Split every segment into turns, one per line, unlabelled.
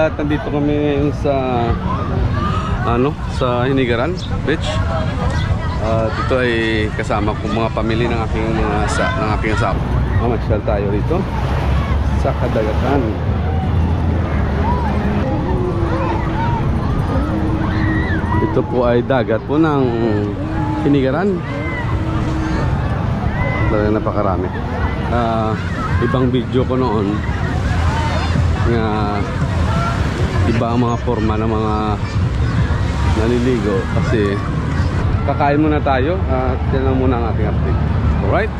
at nandito kami ngayon sa sa Hinigaran Beach. Dito ay kasama ko mga pamilya ng aking asawa. Mamasyal tayo rito sa kadagatan. Ito po ay dagat po ng Hinigaran. Talagang napakarami. Ibang video ko noon nga iba ang mga forma ng mga naliligo, kasi kakain muna tayo at yan lang muna ang ating update. Alright?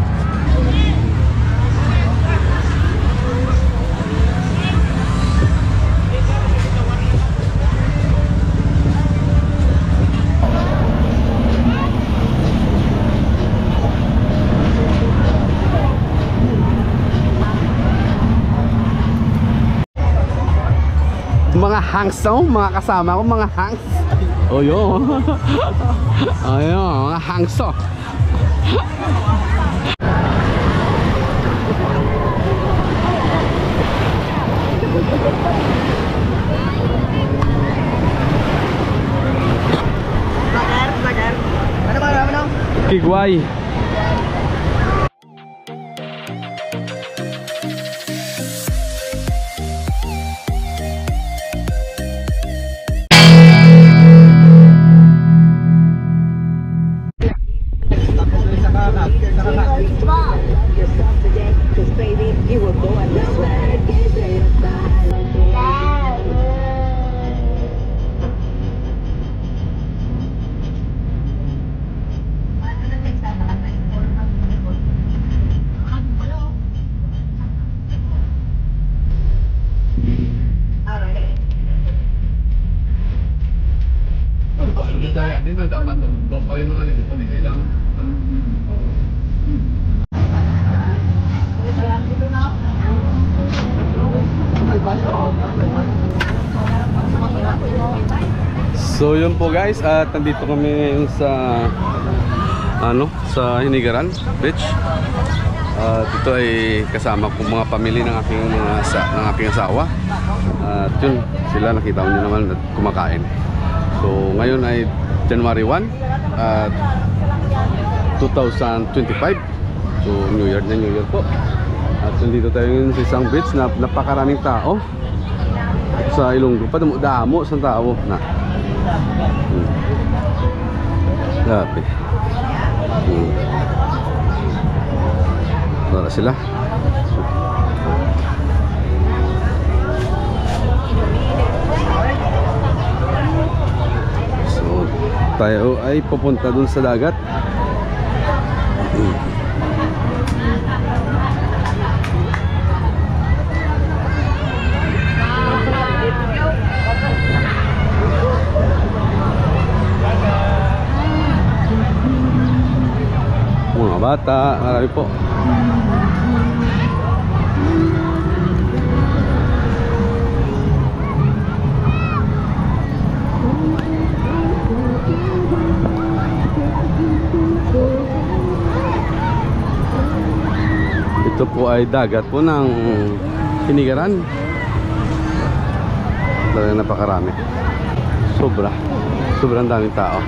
Mga hangs daw, mga kasama ko, mga hangs. O yun. Ayun, mga hangs o.
Bakar. Ano ba?
Kigway. So yun po guys, at nandito kami ngayon sa sa Hinigaran Beach. Dito ay kasama ko mga pamilya ng aking asawa. At yun, sila nakita niyo naman kumakain. So ngayon ay January 1 at 2025. So New Year po. At nandito tayo ngayon sa isang beach na napakaraming tao. Sa Ilonggo pa damo sa tao na. Grabe. Wala sila. So tayo ay pupunta dun sa dagat. Mga bata, marami po. Ito po ay dagat po ng Hinigaran. Talagang napakarami. Sobrang daming tao.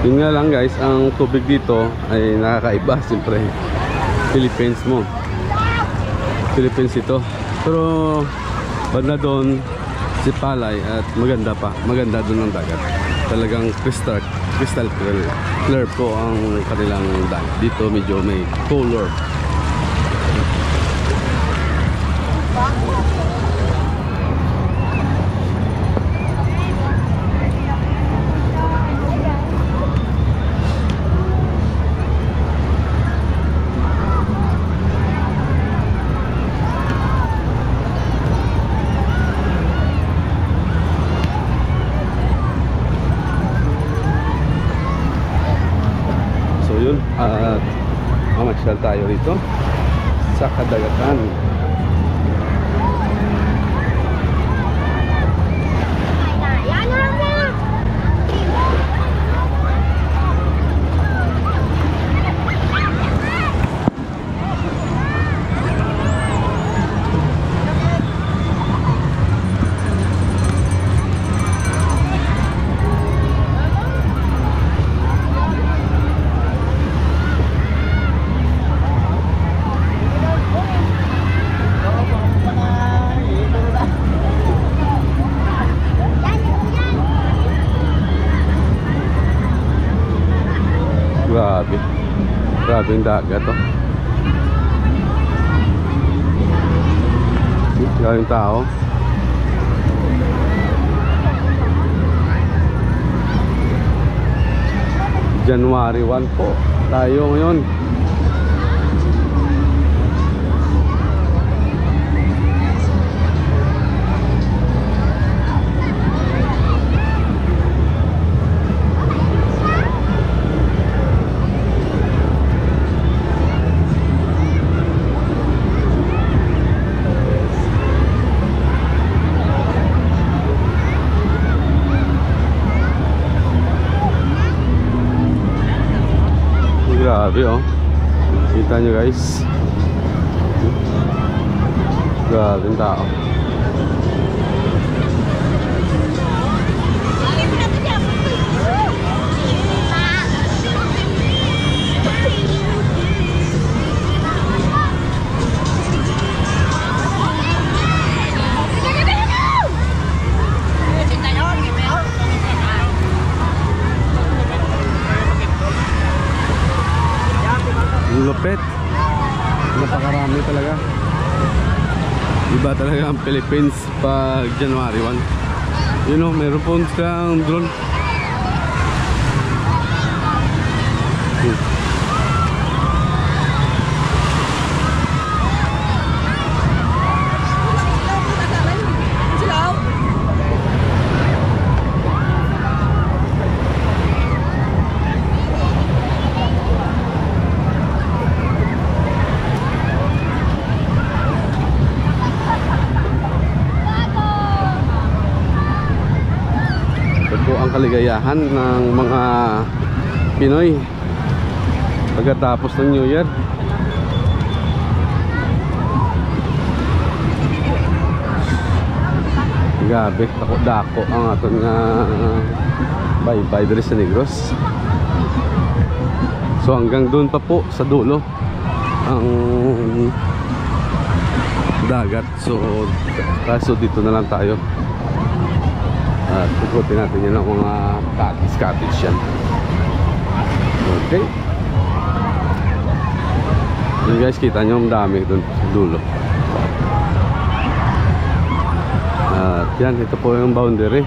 Yun nga lang guys, ang tubig dito ay nakakaiba. Siyempre Philippines ito, pero banda doon si Palay at maganda doon ang dagat. Talagang crystal clear po ang kanilang dagat. Dito medyo may color. At mamasyal tayo rito sa kadagatan. Grabe. Grabe yung dagat, oh. Grabe yung tao. January 1 po tayo ngayon. Grabe, oh. Kita nyo guys. Grabe yung tao. Lupit. Napakarami talaga. Iba talaga ang Philippines pag January 1. You know, meron po silang drone. Ang kaligayahan ng mga Pinoy pagkatapos ng New Year. Grabe, dako ang aton nga bye-bye diri sa Negros. So hanggang doon pa po sa dulo ang dagat. So dito na lang tayo. At ikutin natin yun ang mga cottage yan. Okay. Yun guys, kita nyo ang dami dun sa dulo. At yan, ito po yung boundary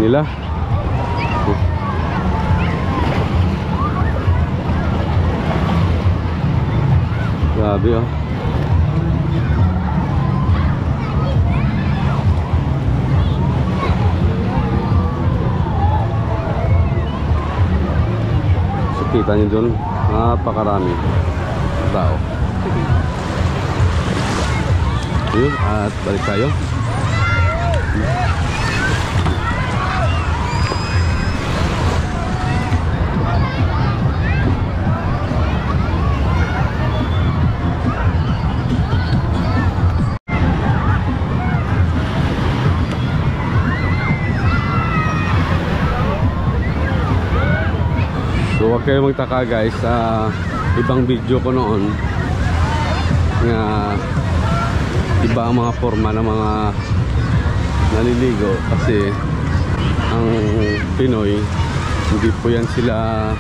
nila. Grabe, oh. Kita nyo doon, napakarami tao. Yun, at balik tayo. So huwag kayo magtaka guys, sa ibang video ko noon nga iba ang mga forma ng mga naliligo kasi ang Pinoy hindi po yan sila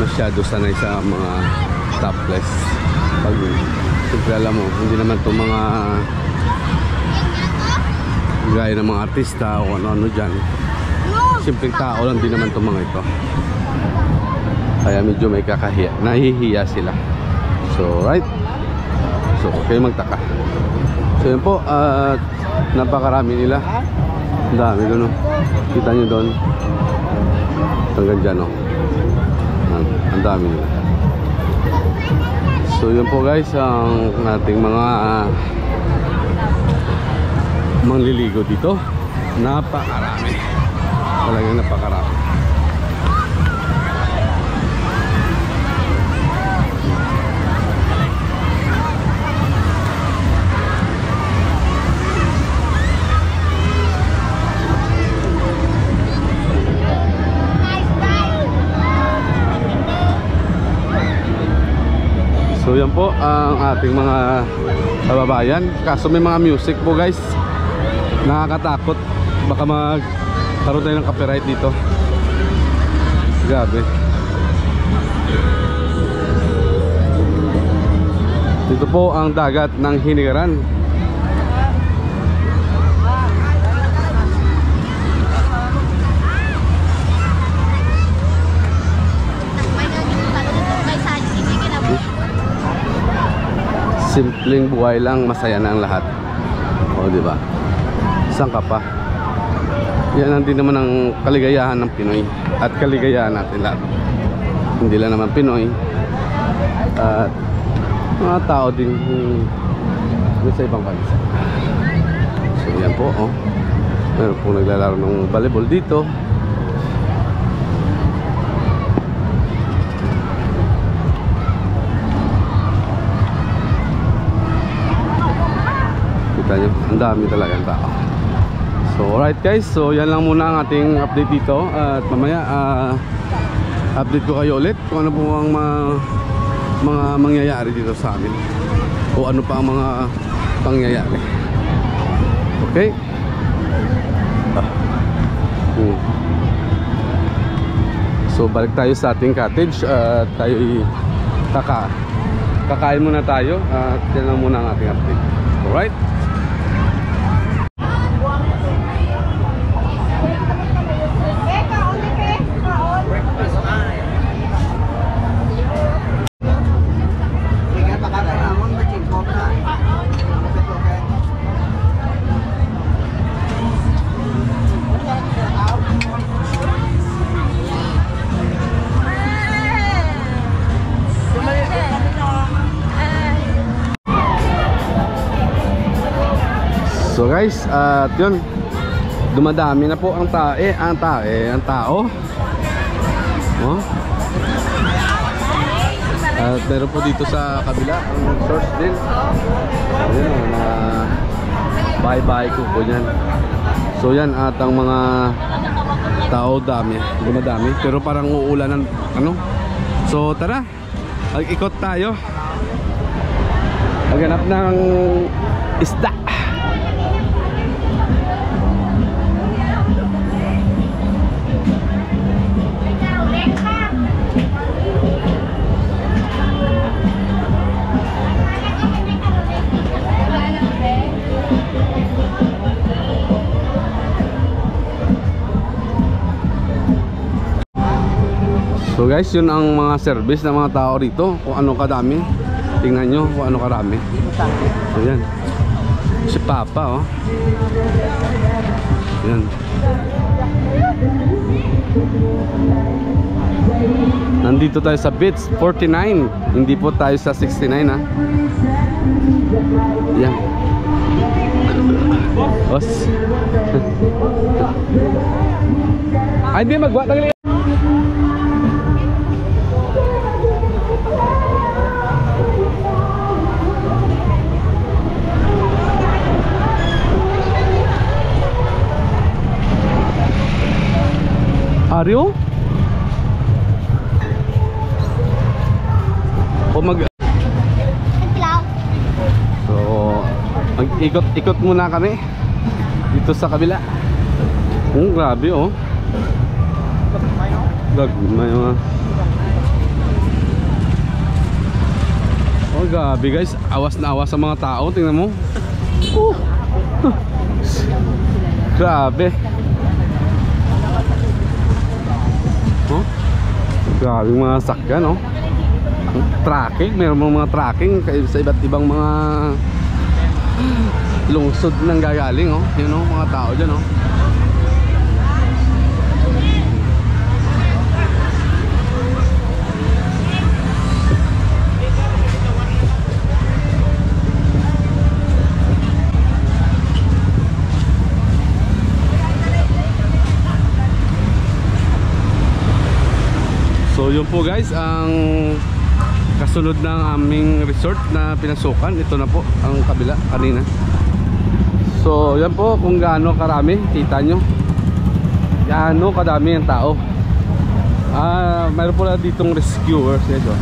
masyado sanay sa mga topless. Pag siyempre alam mo, hindi naman itong mga gaya ng mga artista o ano-ano dyan. Simpleng tao lang din naman itong mga ito. Kaya medyo may kakahiya, nahihiya sila. So right, so kayo magtaka. So yun po, at napakarami nila. Ang dami doon, oh. Kita nyo doon hanggang dyan, oh. Ang dami nila. So yun po guys, ang ating mga mangliligo dito. Napakarami, talagang napakarami. So yan po ang ating mga kababayan. Kaso may mga music po guys, nakakatakot. Baka magkaroon tayo ng copyright dito. Grabe. Dito po ang dagat ng Hinigaran. Simpleng buhay lang, masaya na ang lahat. O, di ba? Saan ka pa? Yan ang din naman ang kaligayahan ng Pinoy at kaligayahan natin lahat. Hindi lang naman Pinoy at mga tao din sa ibang bansa. So yan po, oh. Meron po naglalaro ng volleyball dito. Kita nyo, ang dami talaga ng tao. So alright guys, so yan lang muna ang ating update dito. At mamaya update ko kayo ulit kung ano po ang mga mangyayari dito sa amin, o ano pa ang mga pangyayari. Okay. So balik tayo sa ating cottage at tayo kakain muna tayo at yan lang muna ang ating update. Alright. So guys, at yun, dumadami na po ang tao. Oh. At meron po dito sa kabila ang source din. Ayun, bye-bye ko po yan. So yan, at ang mga tao dumadami, pero parang uulan ng ano. So tara, mag-ikot tayo. Maghanap ng isda. So guys, yun ang mga service ng mga tao rito. Kung ano kadami, tingnan nyo kung ano karami. So yan, si Papa, oh. Yan. Nandito tayo sa Beach 49. Hindi po tayo sa 69, ha. Yan. Os. Ay, hindi magwa ng Aryo? O So, mag-ikot-ikot muna kami dito sa kabila. Grabe, oh. Gagmay, oh. Oh, grabe guys. Awas na awas sa mga tao. Tingnan mo. Grabe. Oh, grabe mga sakyan, oh. Tracking, meron mga tracking sa iba't ibang mga lungsod nang gagaling, oh. Yun, oh, mga tao dyan, oh. So yun po guys, ang kasunod ng aming resort na pinasukan. Ito na po ang kabila kanina. So yan po kung gaano karami, kita nyo gaano kadami ang tao. Mayroon po na ditong rescuers, yes, oh.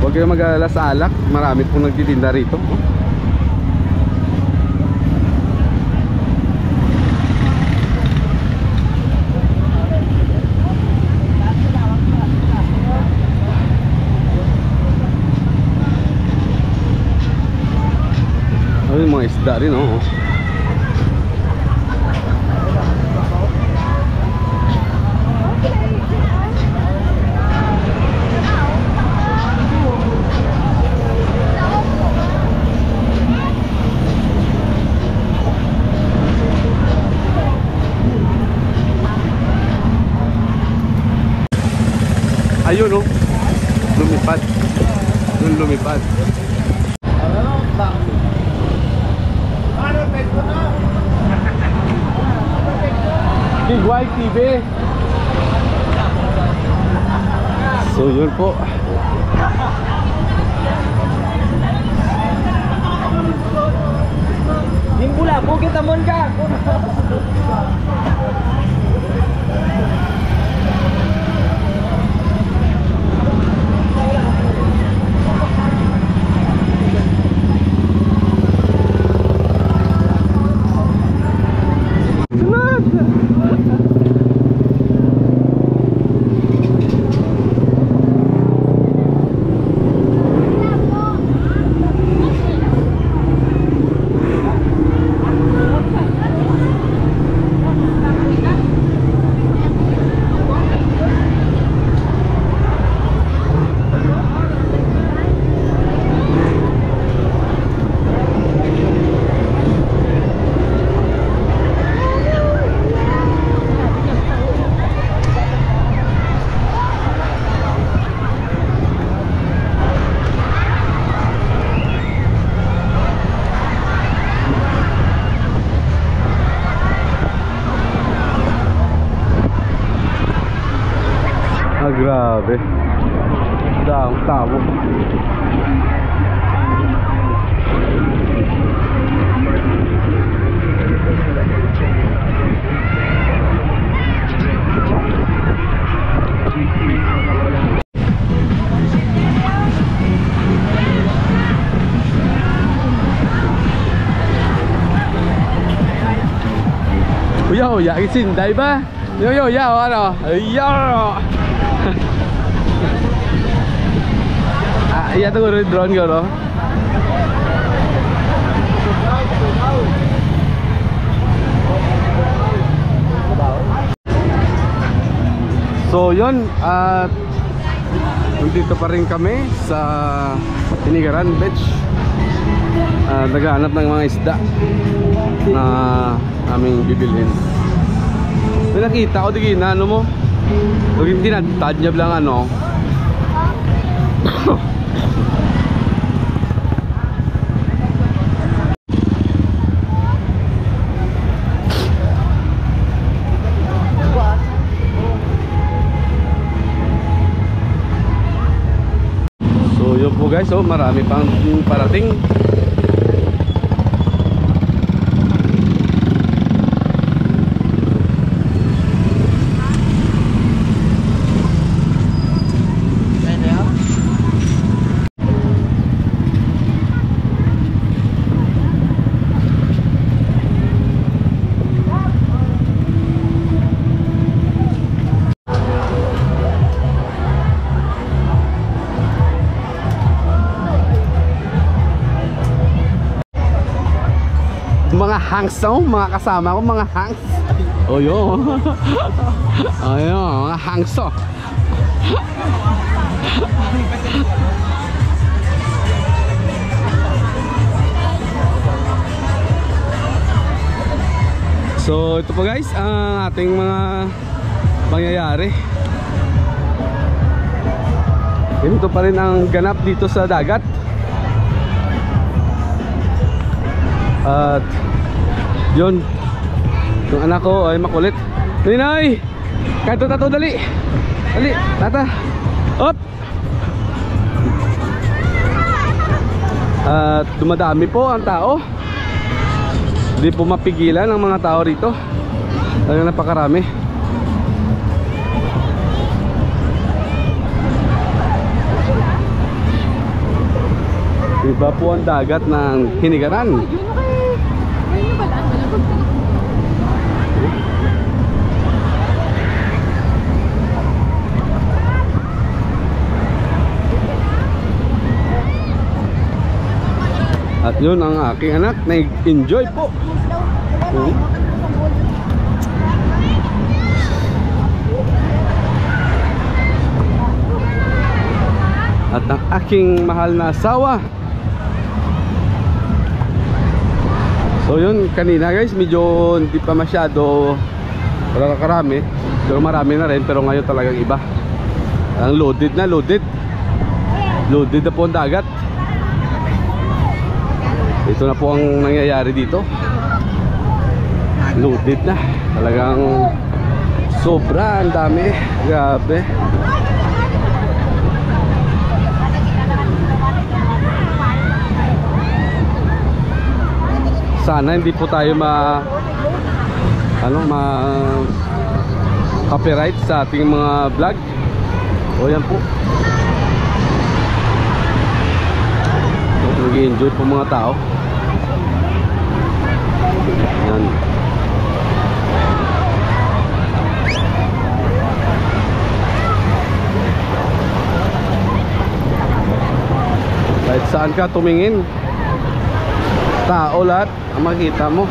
Huwag kayong mag-alala sa alak, marami pong nagtitinda rito, oh. mga isda rin, oh. Ayun, oh. Lumipad. Doon lumipad. Big White TV. So yun po.
Dimbula, bukit amon ka.
Grabe. Daang tao. Yo, dạ cái xin đấy ba. Yo yo yo ano? Yo. Iya tuh drone ko, no? So yun, at nandito pa rin kami sa Tinigaran Beach. Naghahanap ng mga isda na aming bibilhin. May nakita ko, di na ano mo? Hindi na tanyab lang ano. So yun po guys, oh, marami pang parating. Mga hangs daw, mga kasama ko, mga hangs. Oh yun. Ayun, mga hangs oh. So ito po guys, ang ating mga pangyayari. Ganito pa rin ang ganap dito sa dagat. At yun, yung anak ko ay makulit. Ninay, kanto tato, dali. Dali, tata. Op. At dumadami po ang tao. Hindi po mapigilan ang mga tao rito. Talagang napakarami. Iba po ang dagat ng Tinigaran. At Yun ang aking anak, nag-enjoy po. At ang aking mahal na asawa. So yun, kanina guys, medyo hindi pa masyado wala karami, pero marami na rin. Pero ngayon talagang iba. Ang loaded na, loaded na po ang dagat. Ito na po ang nangyayari dito. Loaded na. Talagang sobra, ang dami. Grabe. Sana hindi po tayo copyright sa ating mga vlog. O yan po. Nag-enjoy po mga tao. Yan. Kahit saan ka tumingin, tao lahat ang makikita mo.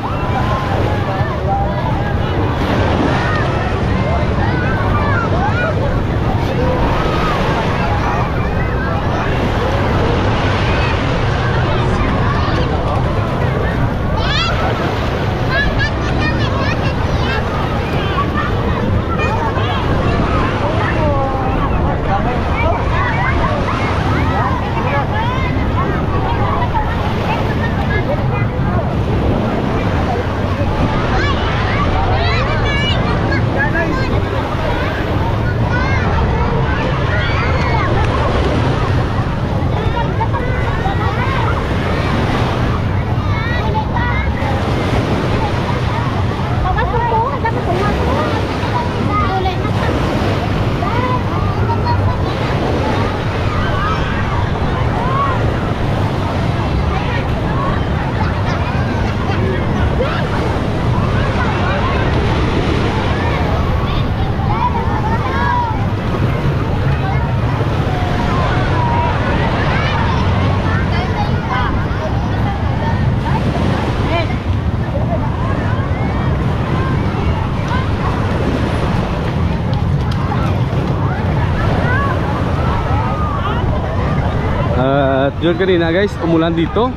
At yun, kanina guys, umulan dito.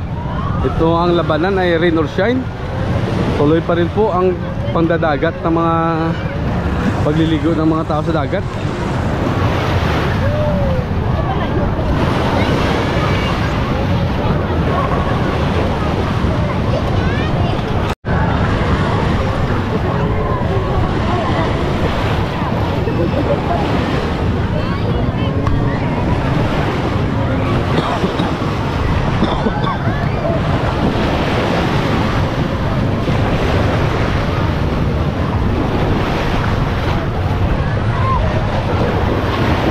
Ito ang labanan ay rain or shine. Tuloy pa rin po ang pangdadagat ng mga pagliligo ng mga tao sa dagat.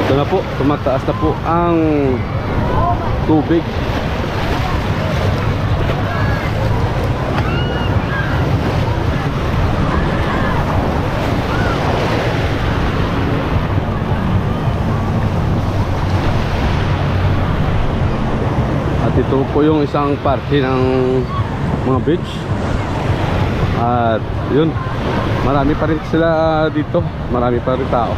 Ito na po, tumataas na po ang tubig. At ito po yung isang parte ng mga beach. At yun, marami pa rin sila dito, marami pa rin tao.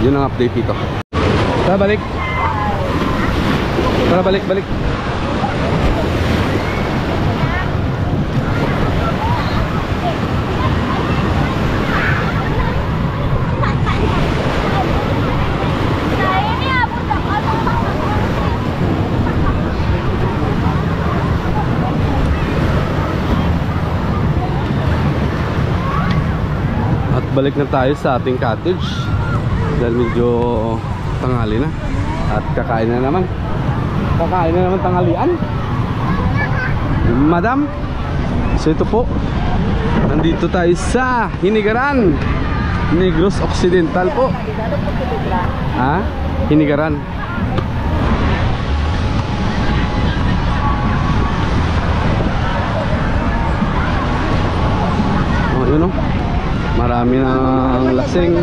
Yun ang update dito. Tara, balik. Tara, balik. At balik na tayo sa ating cottage. Dahil medyo tanghali na. At kakain na naman tanghalian, madam. So ito po, nandito tayo sa Hinigaran, Negros Occidental po. Hinigaran. Oh, yun o. Marami ng lasing.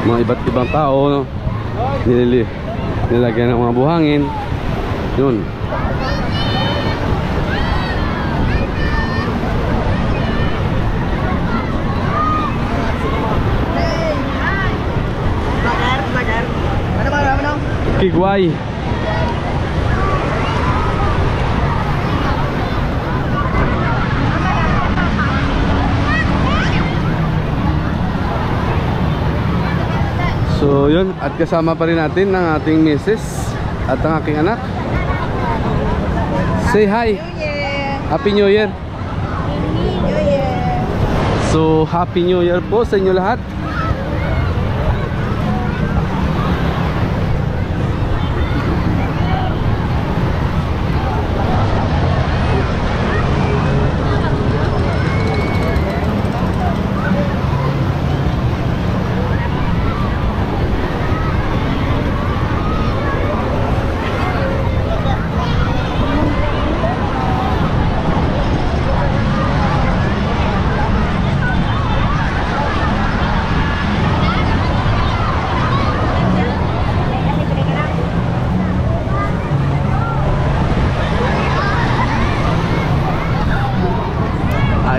Mga iba't ibang tao, no? Nilagyan ng mga buhangin. Yun. Kigway. So yun, at kasama pa rin natin ng ating misis at ang aking anak. Say hi. Happy New Year. So Happy New Year po sa inyo lahat.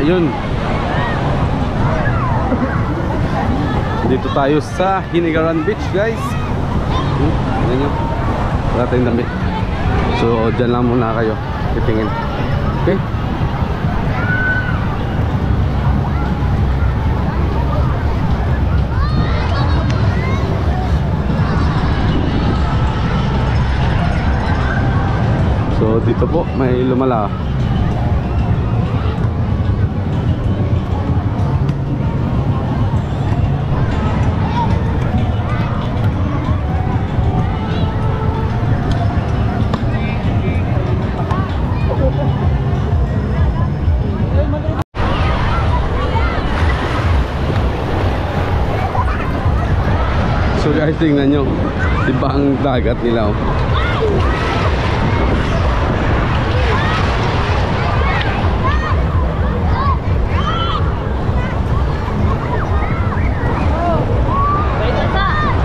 Ayun. Dito tayo sa Hinigaran Beach, guys. Tingnan nyo. Wala tayong damit. So, dyan lang muna kayo titingin. Okay? So, dito po may lumala. So guys, tingnan nyo, iba ang dagat nila, oh.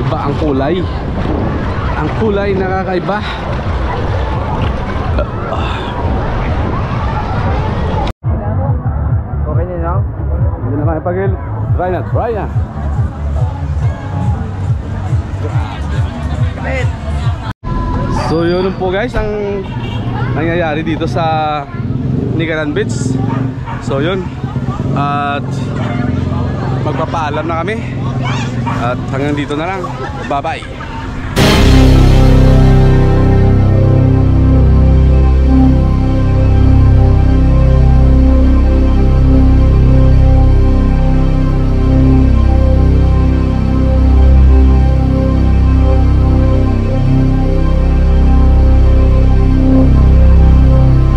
Iba ang kulay. Ang kulay nakakaiba.
Okay na lang?
Hindi na makipagil. Try na, try na. So yun po guys ang nangyayari dito sa Hinigaran Beach. So yun, at magpapaalam na kami. At hanggang dito na lang. Bye bye.